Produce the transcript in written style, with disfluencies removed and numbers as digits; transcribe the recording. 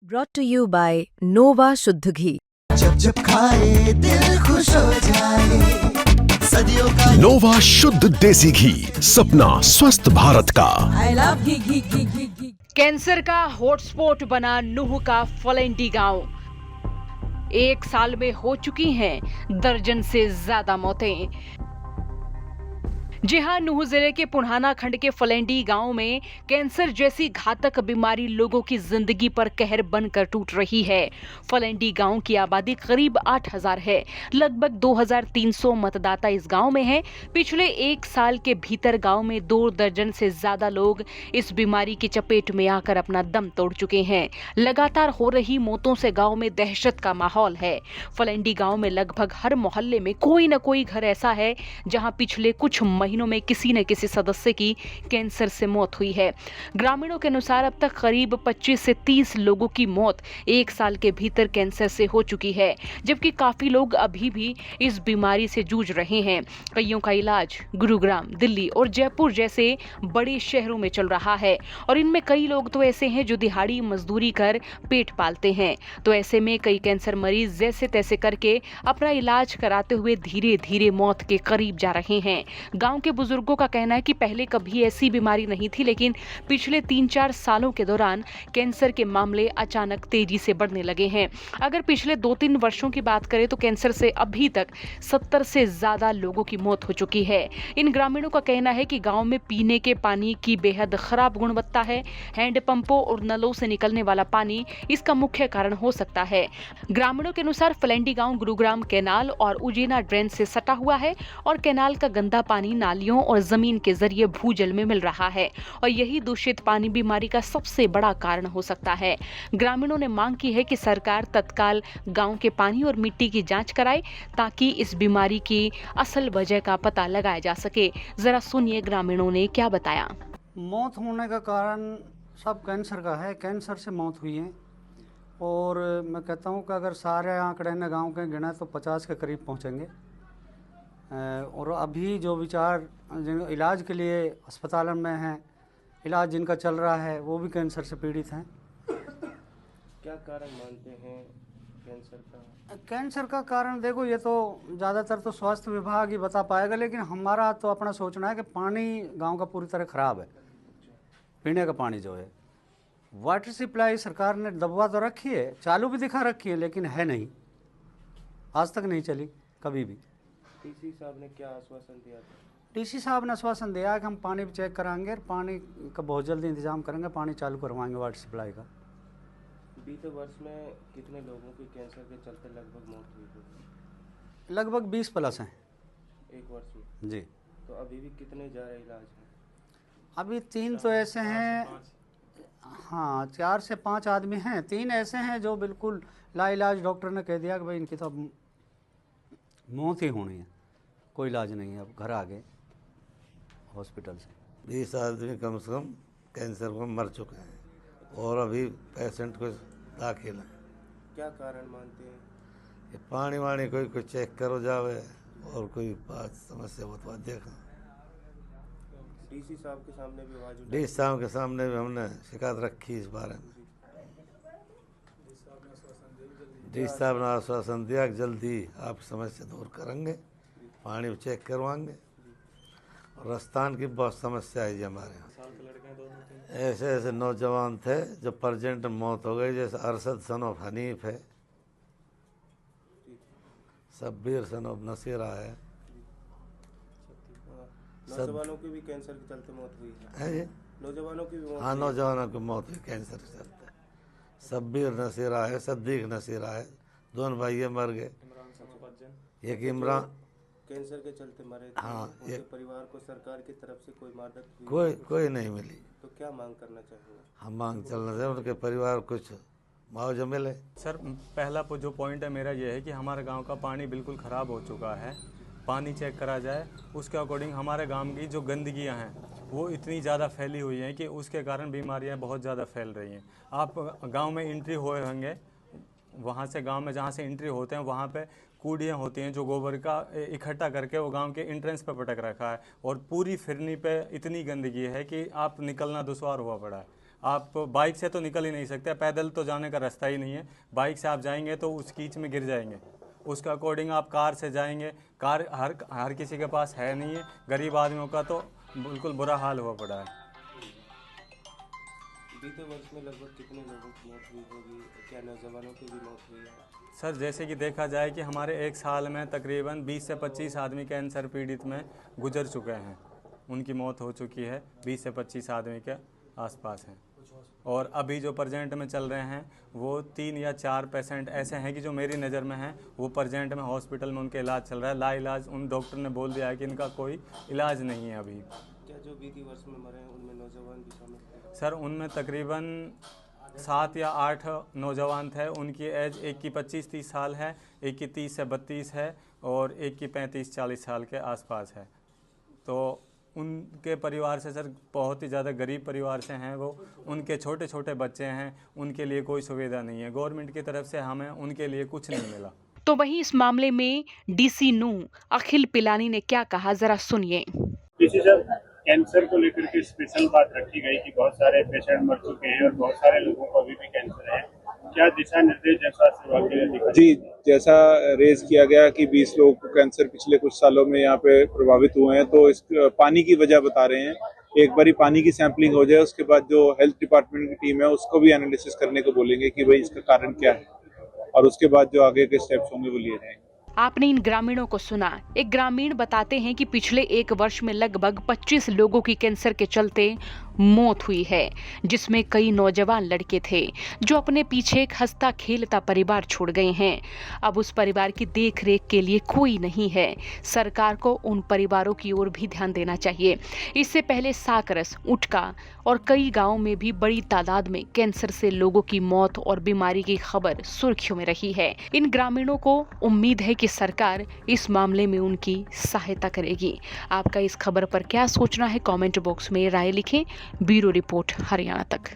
Brought to you by Nova शुद्ध घी। जब जब खाए दिल खुश हो जाए, सदियों का नोवा शुद्ध देसी घी, सपना स्वस्थ भारत का। I love ghee. कैंसर का हॉटस्पॉट बना नूह का फलेंडी गांव। 1 साल में हो चुकी हैं दर्जन से ज्यादा मौतें। जी हां, नूह जिले के पुढ़ाना खंड के फलेंडी गांव में कैंसर जैसी घातक बीमारी लोगों की जिंदगी पर कहर बनकर टूट रही है। फलेंडी गांव की आबादी करीब 8000 है। लगभग 2300 मतदाता इस गांव में हैं। पिछले 1 साल के भीतर गांव में 2 दर्जन से ज्यादा लोग इस बीमारी की चपेट में आकर अपना दम तोड़ चुके हैं। लगातार हो रही मौतों से गांव में दहशत का माहौल है। फलेंडी गांव में लगभग हर मोहल्ले में कोई न कोई घर ऐसा है जहां पिछले कुछ महीनों में किसी न किसी सदस्य की कैंसर से मौत हुई है। ग्रामीणों के अनुसार अब तक करीब 25 से 30 लोगों की मौत 1 साल के भीतर कैंसर से हो चुकी है, जबकि काफी लोग अभी भी इस बीमारी से जूझ रहे हैं। कईयों का इलाज गुरुग्राम, दिल्ली और जयपुर जैसे बड़े शहरों में चल रहा है और इनमें कई लोग तो ऐसे हैं जो दिहाड़ी मजदूरी कर पेट पालते हैं। तो ऐसे में कई कैंसर मरीज जैसे तैसे करके अपना इलाज कराते हुए धीरे धीरे मौत के करीब जा रहे हैं। गांव के बुजुर्गों का कहना है कि पहले कभी ऐसी बीमारी नहीं थी, लेकिन पिछले 3-4 सालों के दौरान कैंसर के मामले अचानक तेजी से बढ़ने लगे हैं। अगर पिछले 2-3 वर्षों की बात करें तो कैंसर से अभी तक 70 से ज्यादा लोगों की मौत हो चुकी है। इन ग्रामीणों का कहना है कि गांव में पीने के पानी की बेहद खराब गुणवत्ता है। हैंडपंपों और नलों से निकलने वाला पानी इसका मुख्य कारण हो सकता है। ग्रामीणों के अनुसार फलेंडी गांव गुरुग्राम कैनाल और उजेना ड्रेन से सटा हुआ है और कैनाल का गंदा पानी नालियों और जमीन के जरिए भूजल में मिल रहा है और यही दूषित पानी बीमारी का सबसे बड़ा कारण हो सकता है। ग्रामीणों ने मांग की है कि सरकार तत्काल गांव के पानी और मिट्टी की जांच कराए ताकि इस बीमारी की असल वजह का पता लगाया जा सके। जरा सुनिए ग्रामीणों ने क्या बताया। मौत होने का कारण सब कैंसर का है। कैंसर से मौत हुई है और मैं कहता हूँ कि अगर सारे आंकड़े ने गांव के गिना तो 50 के करीब पहुँचेंगे। और अभी जो विचार इलाज के लिए अस्पताल में हैं, इलाज जिनका चल रहा है वो भी कैंसर से पीड़ित हैं। क्या कारण मानते हैं कैंसर का? कैंसर का कारण देखो, ये तो ज़्यादातर तो स्वास्थ्य विभाग ही बता पाएगा, लेकिन हमारा तो अपना सोचना है कि पानी गांव का पूरी तरह ख़राब है। पीने का पानी जो है, वाटर सप्लाई सरकार ने दबवा तो रखी है, चालू भी दिखा रखी है, लेकिन है नहीं, आज तक नहीं चली कभी भी। डीसी साहब ने क्या आश्वासन दिया था? डीसी साहब ने आश्वासन दिया कि हम पानी चेक कराएंगे और पानी का बहुत जल्दी इंतजाम करेंगे, पानी चालू करवाएंगे वाटर सप्लाई का। बीते वर्ष में कितने लोगों की कैंसर के चलते लगभग मौत हुई थी? लगभग 20 प्लस हैं 1 वर्ष में जी। तो अभी भी कितने जा रहे इलाज हैं? अभी 3 तो ऐसे हैं, हाँ 4 से 5 आदमी हैं। 3 ऐसे हैं जो बिल्कुल लाइलाज डॉक्टर ने कह दिया कि भाई इनकी तो अब मौत ही होनी है, कोई इलाज नहीं है, अब घर आ गए हॉस्पिटल से। 20 आदमी कम से कम कैंसर में मर चुके हैं और अभी पेशेंट को दाखिल है। क्या कारण मानते हैं? ये पानी वानी कोई चेक करो जावे और कोई बात समस्या हो तो देखा। डीसी साहब के सामने भी आवाज उठाई? डीसी साहब के सामने भी हमने शिकायत रखी इस बारे में। डीसी साहब ने आश्वासन दिया कि जल्दी आप समस्या दूर करेंगे, पानी चेक करवाएंगे। और राजस्थान की बहुत समस्या है जी हमारे यहाँ। ऐसे ऐसे नौजवान थे जो प्रेजेंट मौत हो गई, जैसे अरशद सन ऑफ हनीफ है, शब्बीर सन ऑफ नसीरा है। नौजवानों की भी कैंसर के चलते मौत हुई है जी? नौजवानों की भी मौत? हाँ, नौजवानों की मौत हुई कैंसर के चलते। शब्बीर नसीरा है, सद्दीक नसीरा है, दोनों भाई मर गए। एक इमरान कैंसर के चलते मरे थे। हाँ, उनके परिवार को सरकार की तरफ से कोई मदद कोई नहीं मिली। तो क्या मांग करना चाहिए? हम मांग चलना चाहिए उनके परिवार कुछ मुआवजा मिले। सर, पहला जो पॉइंट है मेरा ये है कि हमारे गांव का पानी बिल्कुल ख़राब हो चुका है। पानी चेक करा जाए, उसके अकॉर्डिंग हमारे गांव की जो गंदगियां हैं वो इतनी ज़्यादा फैली हुई हैं कि उसके कारण बीमारियां बहुत ज़्यादा फैल रही हैं। आप गांव में एंट्री हुए होंगे, वहाँ से गांव में जहाँ से एंट्री होते हैं वहाँ पे कूड़ियाँ होती हैं जो गोबर का इकट्ठा करके वो गांव के एंट्रेंस पे पटक रखा है और पूरी फिरनी पे इतनी गंदगी है कि आप निकलना दुश्वार हुआ पड़ा है। आप बाइक से तो निकल ही नहीं सकते, पैदल तो जाने का रास्ता ही नहीं है। बाइक से आप जाएंगे तो उस कीच में गिर जाएंगे। उसके अकॉर्डिंग आप कार से जाएंगे, कार हर किसी के पास है नहीं है। गरीब आदमियों का तो बिल्कुल बुरा हाल हुआ पड़ा है। बीते वर्ष में लगभग कितने लोगों की मौत हुई होगी? क्या नौजवानों की भी मौत हुई है? सर जैसे कि देखा जाए कि हमारे एक साल में तकरीबन 20 से 25 आदमी कैंसर पीड़ित में गुजर चुके हैं, उनकी मौत हो चुकी है। 20 से 25 आदमी के आसपास हैं। और अभी जो प्रजेंट में चल रहे हैं वो 3 या 4 पेशेंट ऐसे हैं कि जो मेरी नज़र में हैं, वो प्रजेंट में हॉस्पिटल में उनका इलाज चल रहा है। लाइलाज उन डॉक्टर ने बोल दिया है कि इनका कोई इलाज नहीं है अभी। क्या जो बीते वर्ष में मरे हैं उनमें नौजवान भी शामिल थे? सर उनमें तकरीबन 7 या 8 नौजवान थे। उनकी एज एक की 25-30 साल है, एक की 30 से 32 है और एक की 35-40 साल के आसपास है। तो उनके परिवार से सर बहुत ही ज़्यादा गरीब परिवार से हैं वो। उनके छोटे छोटे बच्चे हैं, उनके लिए कोई सुविधा नहीं है। गवर्नमेंट की तरफ से हमें उनके लिए कुछ नहीं मिला। तो वहीं इस मामले में डीसी नू अखिल पिलानी ने क्या कहा, जरा सुनिए। डीसी सर, कैंसर को लेकर के स्पेशल बात रखी गई कि बहुत सारे पेशेंट मर चुके हैं और बहुत सारे लोगों को अभी भी कैंसर है। क्या दिशा निर्देश जनस्वास्थ्य विभाग के लिए? जी, जैसा रेज किया गया कि 20 लोगों को कैंसर पिछले कुछ सालों में यहाँ पे प्रभावित हुए हैं, तो इस पानी की वजह बता रहे हैं। एक बारी पानी की सैंपलिंग हो जाए, उसके बाद जो हेल्थ डिपार्टमेंट की टीम है उसको भी एनालिसिस करने को बोलेंगे कि भाई इसका कारण क्या है, और उसके बाद जो आगे के स्टेप्स होंगे वो लिए जाएंगे। आपने इन ग्रामीणों को सुना। एक ग्रामीण बताते हैं कि पिछले 1 वर्ष में लगभग 25 लोगों की कैंसर के चलते मौत हुई है, जिसमें कई नौजवान लड़के थे जो अपने पीछे एक हंसता खेलता परिवार छोड़ गए हैं। अब उस परिवार की देखरेख के लिए कोई नहीं है। सरकार को उन परिवारों की ओर भी ध्यान देना चाहिए। इससे पहले साकरस, उटका और कई गांवों में भी बड़ी तादाद में कैंसर से लोगों की मौत और बीमारी की खबर सुर्खियों में रही है। इन ग्रामीणों को उम्मीद है कि सरकार इस मामले में उनकी सहायता करेगी। आपका इस खबर पर क्या सोचना है, कमेंट बॉक्स में राय लिखें। ब्यूरो रिपोर्ट, हरियाणा तक।